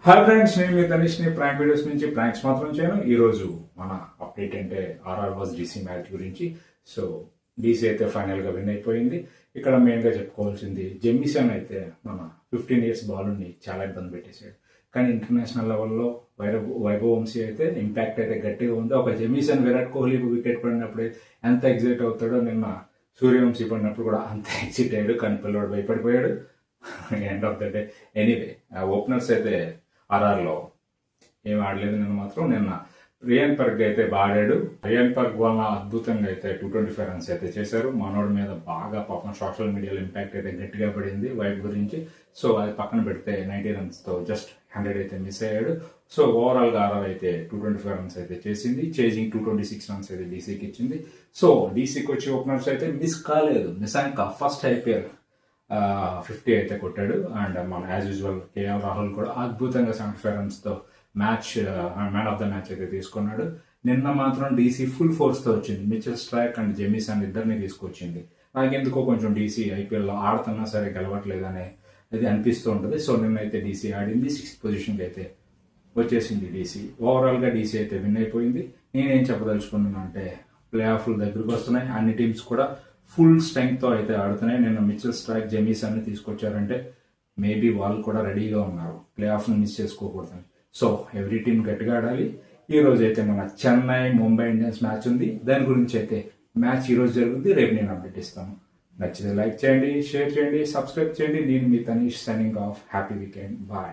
Hi friends, నేను మీ తనిష్ని prime videos నుంచి pranks మాత్రం చేయను. ఈరోజు మన అప్డేట్ అంటే ఆర్ఆర్ వాజ్ డీసీ మ్యాచ్ గురించి. సో డీసీ అయితే ఫైనల్గా విన్ అయిపోయింది. ఇక్కడ మెయిన్గా చెప్పుకోవాల్సింది జెమిసన్ అయితే మన 15 ఇయర్స్ బాలుని చాలా ఇబ్బంది పెట్టేశాడు. కానీ ఇంటర్నేషనల్ లెవెల్లో వైభవ్ వంశీ అయితే ఇంపాక్ట్ అయితే గట్టిగా ఉంది. ఒక జెమిసన్ విరాట్ కోహ్లీ వికెట్ పడినప్పుడు ఎంత ఎగ్జైట్ అవుతాడో నిన్న సూర్యవంశీ పడినప్పుడు కూడా అంత ఎగ్జైట్ అయ్యాడు. కానీ పిల్లవాడు భయపడిపోయాడు. End of the day anyway openers అయితే ఆర్ఆర్లో ఏం ఆడలేదు. నిన్న రియాన్ పర్గ్ అయితే బాగా ఆడాడు. రియాన్ పర్గ్ వల్ల అద్భుతంగా అయితే 225 రన్స్ అయితే చేశారు. మనోడి మీద బాగా పాపం సోషల్ మీడియాలో ఇంపాక్ట్ అయితే గట్టిగా పడింది వైబ్ గురించి. సో అది పక్కన పెడితే 90 రన్స్తో జస్ట్ 100 అయితే మిస్ అయ్యాడు. సో ఓవరాల్గా ఆర్ఆర్ అయితే 225 రన్స్ అయితే చేసింది. చేజింగ్ 226 రన్స్ అయితే డీసీకి ఇచ్చింది. సో డీసీకి వచ్చి ఓపెనర్స్ అయితే మిస్ కాలేదు. నిజానికి ఫస్ట్ ఐపీఎల్ 50 అయితే కొట్టాడు. అండ్ మన యాజ్ యూజువల్ కేఎల్ రాహుల్ కూడా అద్భుతంగా 75 రన్స్తో మ్యాన్ ఆఫ్ ద మ్యాచ్ అయితే తీసుకున్నాడు. నిన్న మాత్రం డీసీ ఫుల్ ఫోర్స్తో వచ్చింది. మిచెల్ స్ట్రాక్ అండ్ జెమిసన్ ఇద్దరిని తీసుకొచ్చింది. నాకెందుకో కొంచెం డీసీ ఐపీఎల్లో ఆడుతున్నా సరే గెలవట్లేదనే అది అనిపిస్తూ ఉంటుంది. సో నిన్నైతే డీసీ ఆడింది. 6th పొజిషన్కి అయితే వచ్చేసింది డీసీ. ఓవరాల్గా డీసీ అయితే విన్ అయిపోయింది. నేనేం చెప్పదలుచుకున్నాను అంటే ప్లే ఆఫ్లు దగ్గరకు వస్తున్నాయి. అన్ని టీమ్స్ కూడా ఫుల్ స్ట్రెంగ్త్తో అయితే ఆడుతున్నాయి. నిన్న మిచెల్ స్ట్రాక్ జెమిసన్ని తీసుకొచ్చారంటే మేబీ వాళ్ళు కూడా రెడీగా ఉన్నారు ప్లే ఆఫ్ని మిస్ చేసుకోకూడదని. సో ఎవ్రీ టీమ్ గట్టిగా ఆడాలి. ఈ రోజు అయితే మన చెన్నై ముంబై ఇండియన్స్ మ్యాచ్ ఉంది. దాని గురించి అయితే మ్యాచ్ ఈ రోజు జరుగుతుంది. రేపు నేను అప్డేట్ ఇస్తాను. నచ్చితే లైక్ చేయండి, షేర్ చేయండి, సబ్స్క్రైబ్ చేయండి. నేను మీ Tanish signing off. Happy weekend. Bye.